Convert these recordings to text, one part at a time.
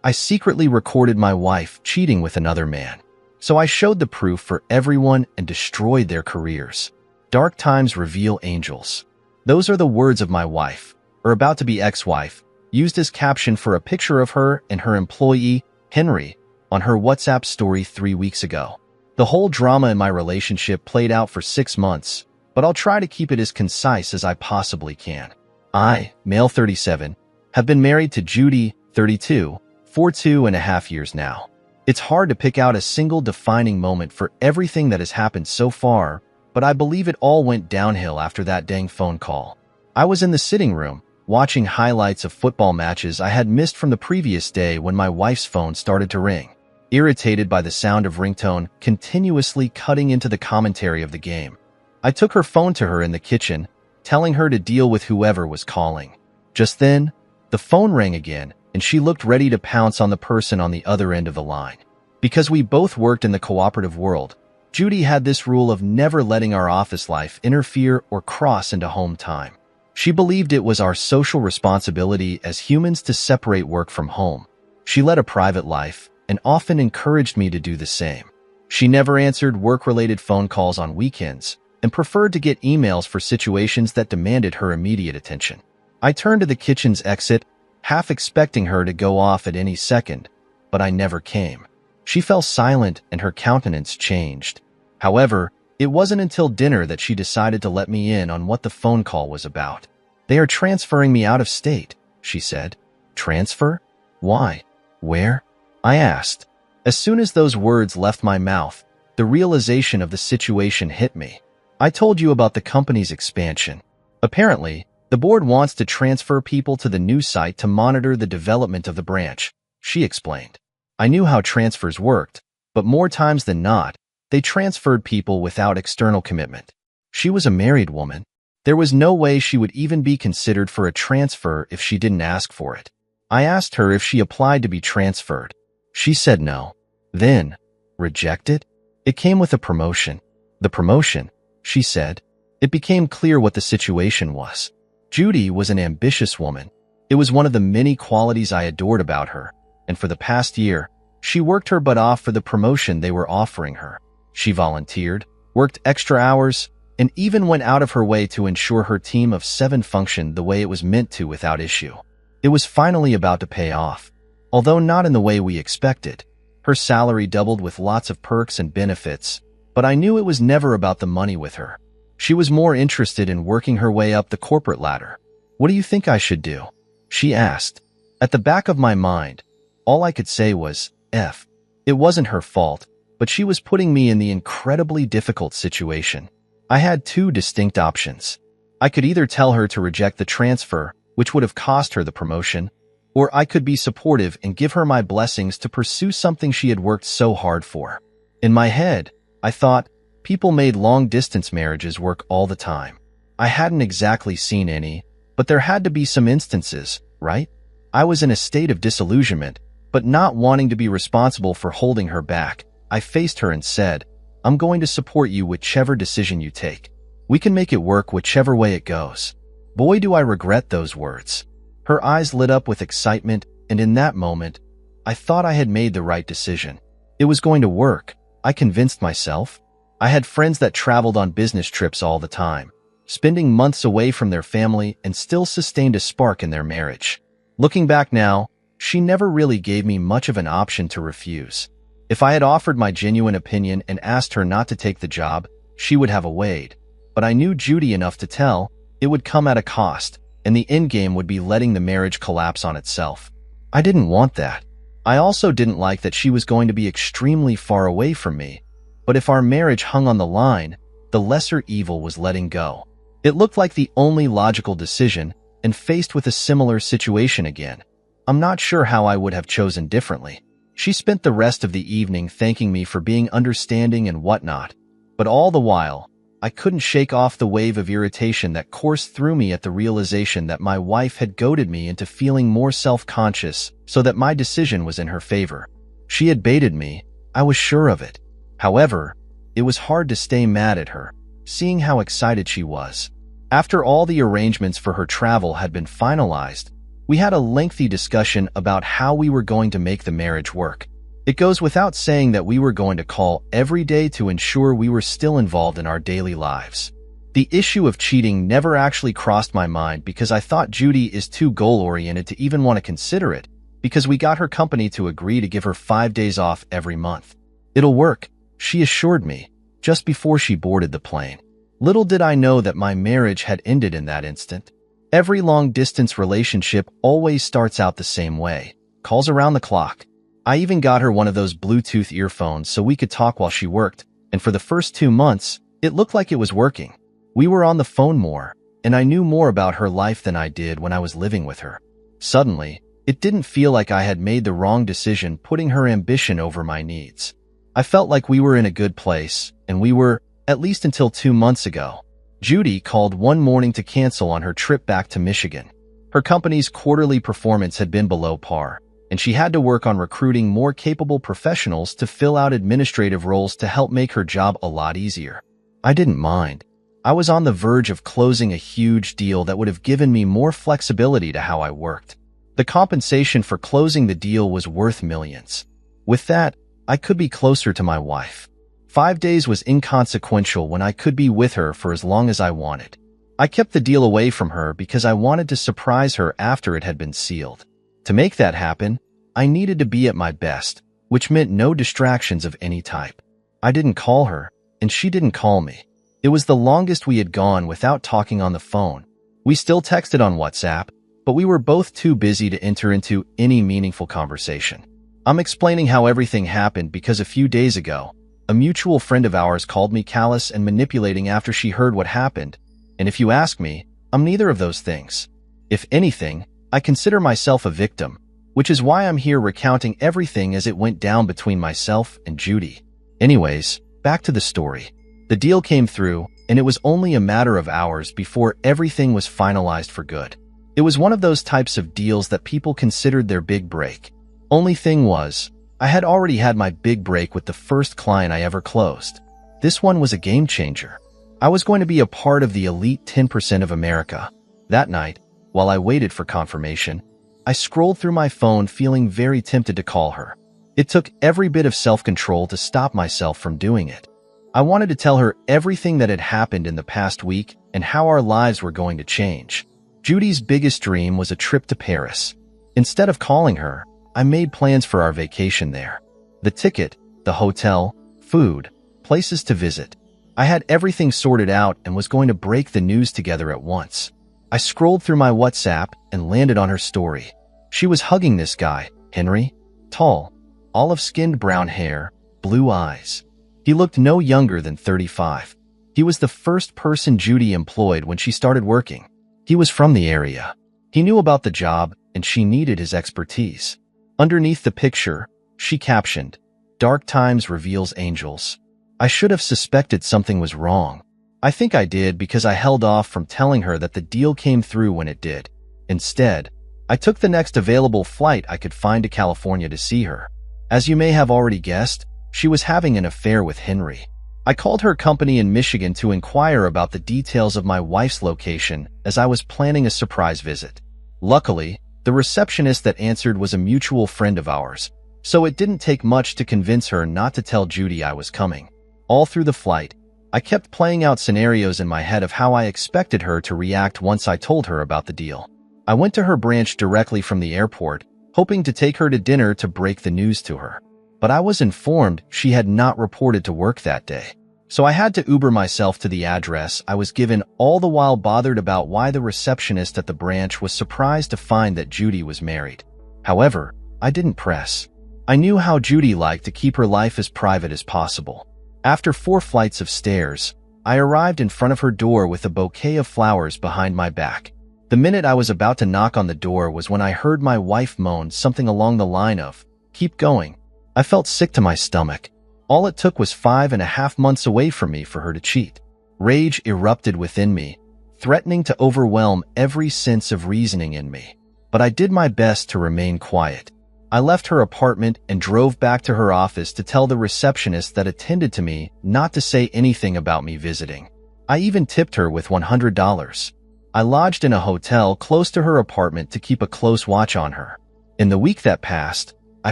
I secretly recorded my wife cheating with another man. So I showed the proof for everyone and destroyed their careers. Dark times reveal angels. Those are the words of my wife, or about-to-be ex-wife, used as caption for a picture of her and her employee, Henry, on her WhatsApp story 3 weeks ago. The whole drama in my relationship played out for 6 months, but I'll try to keep it as concise as I possibly can. I, male 37, have been married to Judy, 32, for 2.5 years now. It's hard to pick out a single defining moment for everything that has happened so far, but I believe it all went downhill after that dang phone call. I was in the sitting room, watching highlights of football matches I had missed from the previous day when my wife's phone started to ring. Irritated by the sound of ringtone continuously cutting into the commentary of the game, I took her phone to her in the kitchen, telling her to deal with whoever was calling. Just then, the phone rang again, and she looked ready to pounce on the person on the other end of the line. Because we both worked in the cooperative world, Judy had this rule of never letting our office life interfere or cross into home time. She believed it was our social responsibility as humans to separate work from home. She led a private life and often encouraged me to do the same. She never answered work-related phone calls on weekends and preferred to get emails for situations that demanded her immediate attention. I turned to the kitchen's exit, half expecting her to go off at any second, but I never came. She fell silent and her countenance changed. However, it wasn't until dinner that she decided to let me in on what the phone call was about. "They are transferring me out of state," she said. "Transfer? Why? Where?" I asked. As soon as those words left my mouth, the realization of the situation hit me. "I told you about the company's expansion. Apparently, the board wants to transfer people to the new site to monitor the development of the branch," she explained. I knew how transfers worked, but more times than not, they transferred people without external commitment. She was a married woman. There was no way she would even be considered for a transfer if she didn't ask for it. I asked her if she applied to be transferred. She said no. Then, rejected? It came with a promotion. The promotion, she said. It became clear what the situation was. Judy was an ambitious woman. It was one of the many qualities I adored about her, and for the past year, she worked her butt off for the promotion they were offering her. She volunteered, worked extra hours, and even went out of her way to ensure her team of 7 functioned the way it was meant to without issue. It was finally about to pay off, although not in the way we expected. Her salary doubled with lots of perks and benefits, but I knew it was never about the money with her. She was more interested in working her way up the corporate ladder. "What do you think I should do?" she asked. At the back of my mind, all I could say was, F. It wasn't her fault, but she was putting me in the incredibly difficult situation. I had 2 distinct options. I could either tell her to reject the transfer, which would have cost her the promotion, or I could be supportive and give her my blessings to pursue something she had worked so hard for. In my head, I thought, people made long-distance marriages work all the time. I hadn't exactly seen any, but there had to be some instances, right? I was in a state of disillusionment, but not wanting to be responsible for holding her back. I faced her and said, "I'm going to support you whichever decision you take. We can make it work whichever way it goes." Boy, do I regret those words. Her eyes lit up with excitement, and in that moment, I thought I had made the right decision. It was going to work, I convinced myself. I had friends that traveled on business trips all the time, spending months away from their family and still sustained a spark in their marriage. Looking back now, she never really gave me much of an option to refuse. If I had offered my genuine opinion and asked her not to take the job, she would have awayed. But I knew Judy enough to tell it would come at a cost, and the endgame would be letting the marriage collapse on itself. I didn't want that. I also didn't like that she was going to be extremely far away from me, but if our marriage hung on the line, the lesser evil was letting go. It looked like the only logical decision, and faced with a similar situation again, I'm not sure how I would have chosen differently. She spent the rest of the evening thanking me for being understanding and whatnot, but all the while, I couldn't shake off the wave of irritation that coursed through me at the realization that my wife had goaded me into feeling more self-conscious so that my decision was in her favor. She had baited me, I was sure of it. However, it was hard to stay mad at her, seeing how excited she was. After all the arrangements for her travel had been finalized, We had a lengthy discussion about how we were going to make the marriage work. It goes without saying that we were going to call every day to ensure we were still involved in our daily lives. The issue of cheating never actually crossed my mind because I thought Judy is too goal-oriented to even want to consider it, because we got her company to agree to give her 5 days off every month. It'll work, she assured me, just before she boarded the plane. Little did I know that my marriage had ended in that instant. Every long-distance relationship always starts out the same way, calls around the clock. I even got her one of those Bluetooth earphones so we could talk while she worked, and for the first 2 months, it looked like it was working. We were on the phone more, and I knew more about her life than I did when I was living with her. Suddenly, it didn't feel like I had made the wrong decision putting her ambition over my needs. I felt like we were in a good place, and we were, at least until 2 months ago. Judy called one morning to cancel on her trip back to Michigan. Her company's quarterly performance had been below par, and she had to work on recruiting more capable professionals to fill out administrative roles to help make her job a lot easier. I didn't mind. I was on the verge of closing a huge deal that would have given me more flexibility to how I worked. The compensation for closing the deal was worth millions. With that, I could be closer to my wife. 5 days was inconsequential when I could be with her for as long as I wanted. I kept the deal away from her because I wanted to surprise her after it had been sealed. To make that happen, I needed to be at my best, which meant no distractions of any type. I didn't call her, and she didn't call me. It was the longest we had gone without talking on the phone. We still texted on WhatsApp, but we were both too busy to enter into any meaningful conversation. I'm explaining how everything happened because a few days ago, a mutual friend of ours called me callous and manipulating after she heard what happened, and if you ask me, I'm neither of those things. If anything, I consider myself a victim, which is why I'm here recounting everything as it went down between myself and Judy. Anyways, back to the story. The deal came through, and it was only a matter of hours before everything was finalized for good. It was one of those types of deals that people considered their big break. Only thing was, I had already had my big break with the first client I ever closed. This one was a game changer. I was going to be a part of the elite 10% of America. That night, while I waited for confirmation, I scrolled through my phone feeling very tempted to call her. It took every bit of self-control to stop myself from doing it. I wanted to tell her everything that had happened in the past week and how our lives were going to change. Judy's biggest dream was a trip to Paris. Instead of calling her, I made plans for our vacation there. The ticket, the hotel, food, places to visit. I had everything sorted out and was going to break the news together at once. I scrolled through my WhatsApp and landed on her story. She was hugging this guy, Henry, tall, olive-skinned brown hair, blue eyes. He looked no younger than 35. He was the first person Judy employed when she started working. He was from the area. He knew about the job, and she needed his expertise. Underneath the picture, she captioned, "Dark times reveals angels." I should have suspected something was wrong. I think I did because I held off from telling her that the deal came through when it did. Instead, I took the next available flight I could find to California to see her. As you may have already guessed, she was having an affair with Henry. I called her company in Michigan to inquire about the details of my wife's location as I was planning a surprise visit. Luckily, the receptionist that answered was a mutual friend of ours, so it didn't take much to convince her not to tell Judy I was coming. All through the flight, I kept playing out scenarios in my head of how I expected her to react once I told her about the deal. I went to her branch directly from the airport, hoping to take her to dinner to break the news to her. But I was informed she had not reported to work that day. So I had to Uber myself to the address I was given, all the while bothered about why the receptionist at the branch was surprised to find that Judy was married. However, I didn't press. I knew how Judy liked to keep her life as private as possible. After 4 flights of stairs, I arrived in front of her door with a bouquet of flowers behind my back. The minute I was about to knock on the door was when I heard my wife moan something along the line of, "Keep going." I felt sick to my stomach. All it took was 5.5 months away from me for her to cheat. Rage erupted within me, threatening to overwhelm every sense of reasoning in me. But I did my best to remain quiet. I left her apartment and drove back to her office to tell the receptionist that attended to me not to say anything about me visiting. I even tipped her with $100. I lodged in a hotel close to her apartment to keep a close watch on her. In the week that passed, I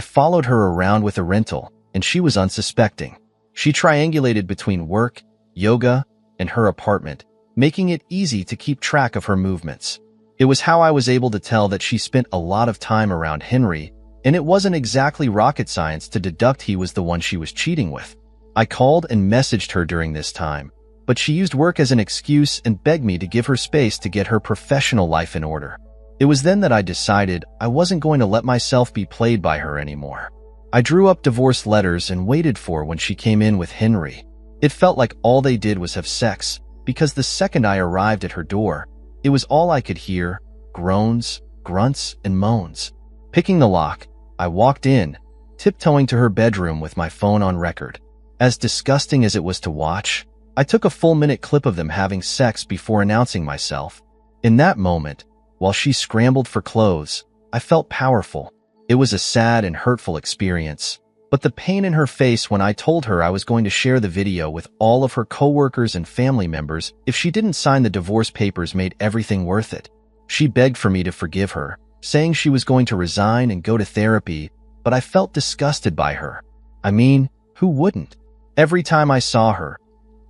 followed her around with a rental, and she was unsuspecting. She triangulated between work, yoga, and her apartment, making it easy to keep track of her movements. It was how I was able to tell that she spent a lot of time around Henry, and it wasn't exactly rocket science to deduct he was the one she was cheating with. I called and messaged her during this time, but she used work as an excuse and begged me to give her space to get her professional life in order. It was then that I decided I wasn't going to let myself be played by her anymore. I drew up divorce letters and waited for when she came in with Henry. It felt like all they did was have sex, because the second I arrived at her door, it was all I could hear: groans, grunts, and moans. Picking the lock, I walked in, tiptoeing to her bedroom with my phone on record. As disgusting as it was to watch, I took a full-minute clip of them having sex before announcing myself. In that moment, while she scrambled for clothes, I felt powerful. It was a sad and hurtful experience, but the pain in her face when I told her I was going to share the video with all of her coworkers and family members if she didn't sign the divorce papers made everything worth it. She begged for me to forgive her, saying she was going to resign and go to therapy, but I felt disgusted by her. I mean, who wouldn't? Every time I saw her,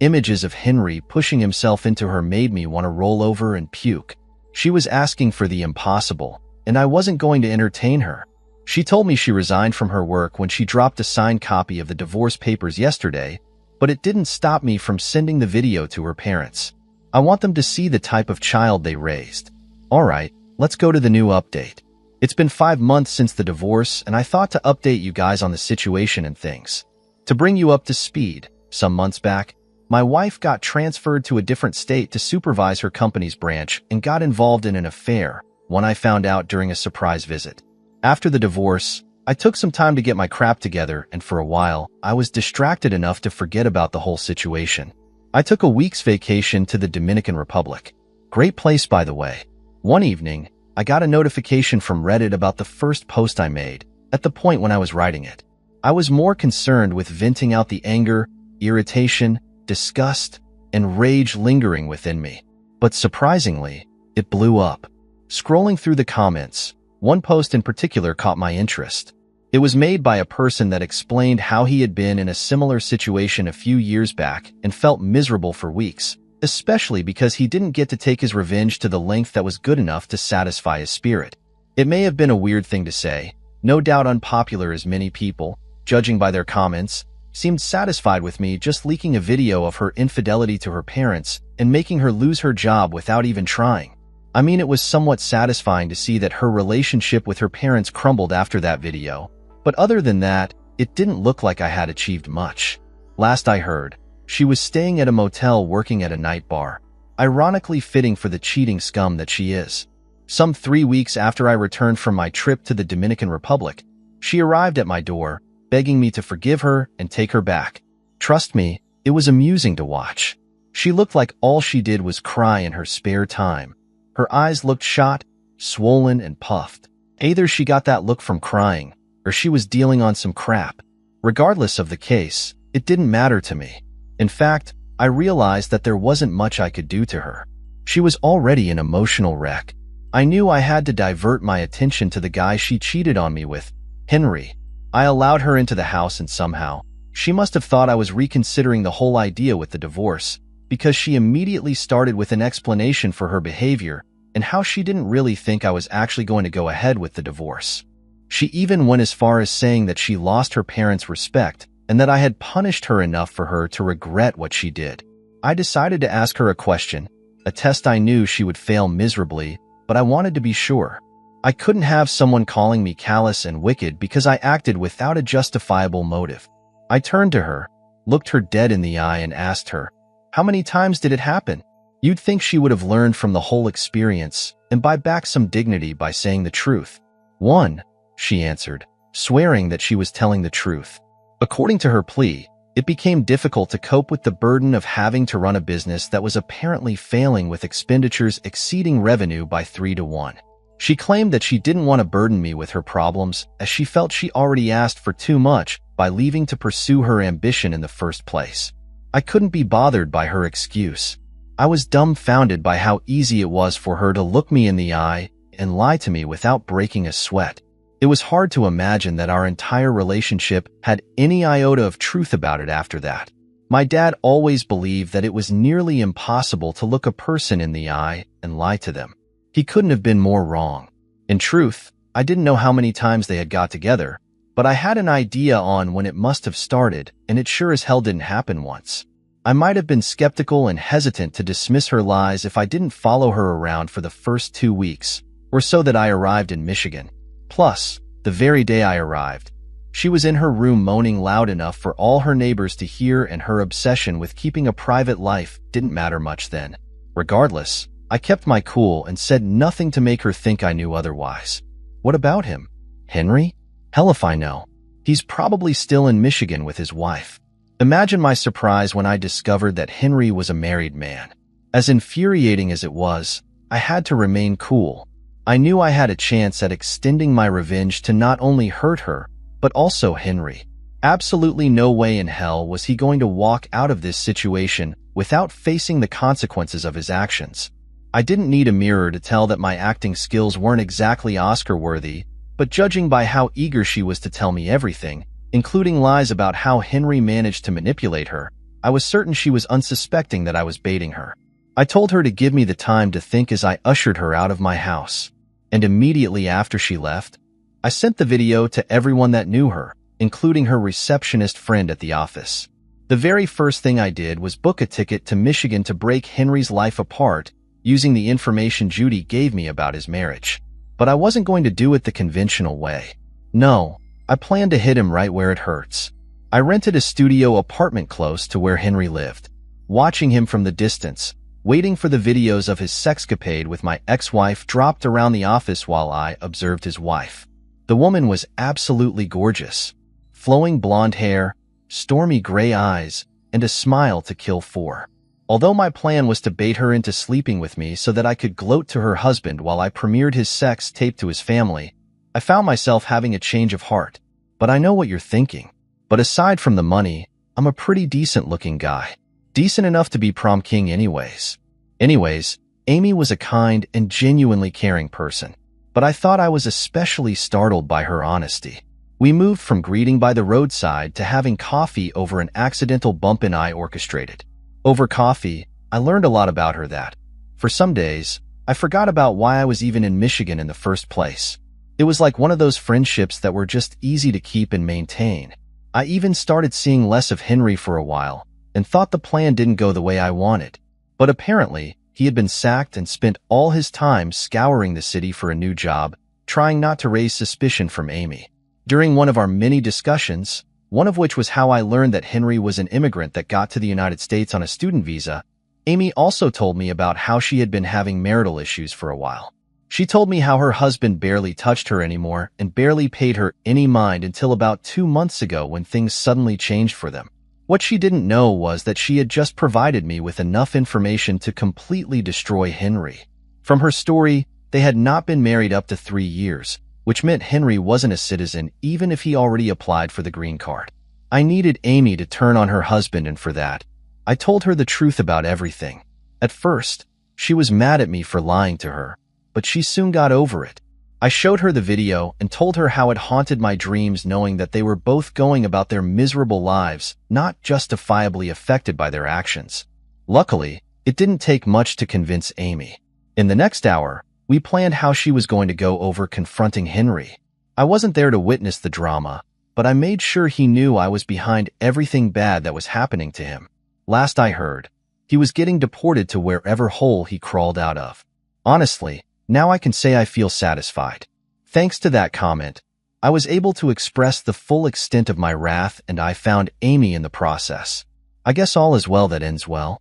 images of Henry pushing himself into her made me want to roll over and puke. She was asking for the impossible, and I wasn't going to entertain her. She told me she resigned from her work when she dropped a signed copy of the divorce papers yesterday, but it didn't stop me from sending the video to her parents. I want them to see the type of child they raised. All right, let's go to the new update. It's been 5 months since the divorce, and I thought to update you guys on the situation and things. To bring you up to speed, some months back, my wife got transferred to a different state to supervise her company's branch and got involved in an affair, one I found out during a surprise visit. After the divorce, I took some time to get my crap together, and for a while, I was distracted enough to forget about the whole situation. I took a week's vacation to the Dominican Republic. Great place, by the way. One evening, I got a notification from Reddit about the first post I made, at the point when I was writing it. I was more concerned with venting out the anger, irritation, disgust, and rage lingering within me. But surprisingly, it blew up. Scrolling through the comments, one post in particular caught my interest. It was made by a person that explained how he had been in a similar situation a few years back and felt miserable for weeks, especially because he didn't get to take his revenge to the length that was good enough to satisfy his spirit. It may have been a weird thing to say, no doubt unpopular as many people, judging by their comments, seemed satisfied with me just leaking a video of her infidelity to her parents and making her lose her job without even trying. I mean, it was somewhat satisfying to see that her relationship with her parents crumbled after that video, but other than that, it didn't look like I had achieved much. Last I heard, she was staying at a motel working at a night bar, ironically fitting for the cheating scum that she is. Some 3 weeks after I returned from my trip to the Dominican Republic, she arrived at my door, begging me to forgive her and take her back. Trust me, it was amusing to watch. She looked like all she did was cry in her spare time. Her eyes looked shot, swollen, and puffed. Either she got that look from crying, or she was dealing on some crap. Regardless of the case, it didn't matter to me. In fact, I realized that there wasn't much I could do to her. She was already an emotional wreck. I knew I had to divert my attention to the guy she cheated on me with, Henry. I allowed her into the house, and somehow, she must have thought I was reconsidering the whole idea with the divorce, because she immediately started with an explanation for her behavior and how she didn't really think I was actually going to go ahead with the divorce. She even went as far as saying that she lost her parents' respect and that I had punished her enough for her to regret what she did. I decided to ask her a question, a test I knew she would fail miserably, but I wanted to be sure. I couldn't have someone calling me callous and wicked because I acted without a justifiable motive. I turned to her, looked her dead in the eye, and asked her, "How many times did it happen?" You'd think she would have learned from the whole experience and buy back some dignity by saying the truth. "1," she answered, swearing that she was telling the truth. According to her plea, it became difficult to cope with the burden of having to run a business that was apparently failing with expenditures exceeding revenue by 3 to 1. She claimed that she didn't want to burden me with her problems, as she felt she already asked for too much by leaving to pursue her ambition in the first place. I couldn't be bothered by her excuse. I was dumbfounded by how easy it was for her to look me in the eye and lie to me without breaking a sweat. It was hard to imagine that our entire relationship had any iota of truth about it after that. My dad always believed that it was nearly impossible to look a person in the eye and lie to them. He couldn't have been more wrong. In truth, I didn't know how many times they had got together, but I had an idea on when it must have started, and it sure as hell didn't happen once. I might have been skeptical and hesitant to dismiss her lies if I didn't follow her around for the first 2 weeks, or so that I arrived in Michigan. Plus, the very day I arrived, she was in her room moaning loud enough for all her neighbors to hear, and her obsession with keeping a private life didn't matter much then. Regardless, I kept my cool and said nothing to make her think I knew otherwise. What about him? Henry? Hell if I know. He's probably still in Michigan with his wife. Imagine my surprise when I discovered that Henry was a married man. As infuriating as it was, I had to remain cool. I knew I had a chance at extending my revenge to not only hurt her, but also Henry. Absolutely no way in hell was he going to walk out of this situation without facing the consequences of his actions. I didn't need a mirror to tell that my acting skills weren't exactly Oscar-worthy, but judging by how eager she was to tell me everything, including lies about how Henry managed to manipulate her, I was certain she was unsuspecting that I was baiting her. I told her to give me the time to think as I ushered her out of my house. And immediately after she left, I sent the video to everyone that knew her, including her receptionist friend at the office. The very first thing I did was book a ticket to Michigan to break Henry's life apart using the information Judy gave me about his marriage. But I wasn't going to do it the conventional way. No, I planned to hit him right where it hurts. I rented a studio apartment close to where Henry lived, watching him from the distance, waiting for the videos of his sexcapade with my ex-wife dropped around the office while I observed his wife. The woman was absolutely gorgeous. Flowing blonde hair, stormy gray eyes, and a smile to kill for. Although my plan was to bait her into sleeping with me so that I could gloat to her husband while I premiered his sex tape to his family, I found myself having a change of heart. But I know what you're thinking. But aside from the money, I'm a pretty decent-looking guy. Decent enough to be prom king anyways. Amy was a kind and genuinely caring person. But I thought I was especially startled by her honesty. We moved from greeting by the roadside to having coffee over an accidental bump I orchestrated. Over coffee, I learned a lot about her that, for some days, I forgot about why I was even in Michigan in the first place. It was like one of those friendships that were just easy to keep and maintain. I even started seeing less of Henry for a while, and thought the plan didn't go the way I wanted. But apparently, he had been sacked and spent all his time scouring the city for a new job, trying not to raise suspicion from Amy. During one of our many discussions, one of which was how I learned that Henry was an immigrant that got to the United States on a student visa, Amy also told me about how she had been having marital issues for a while. She told me how her husband barely touched her anymore and barely paid her any mind until about 2 months ago when things suddenly changed for them. What she didn't know was that she had just provided me with enough information to completely destroy Henry. From her story, they had not been married up to 3 years, which meant Henry wasn't a citizen even if he already applied for the green card. I needed Amy to turn on her husband, and for that, I told her the truth about everything. At first, she was mad at me for lying to her, but she soon got over it. I showed her the video and told her how it haunted my dreams knowing that they were both going about their miserable lives, not justifiably affected by their actions. Luckily, it didn't take much to convince Amy. In the next hour, we planned how she was going to go over confronting Henry. I wasn't there to witness the drama, but I made sure he knew I was behind everything bad that was happening to him. Last I heard, he was getting deported to wherever hole he crawled out of. Honestly, now I can say I feel satisfied. Thanks to that comment, I was able to express the full extent of my wrath, and I found Amy in the process. I guess all is well that ends well.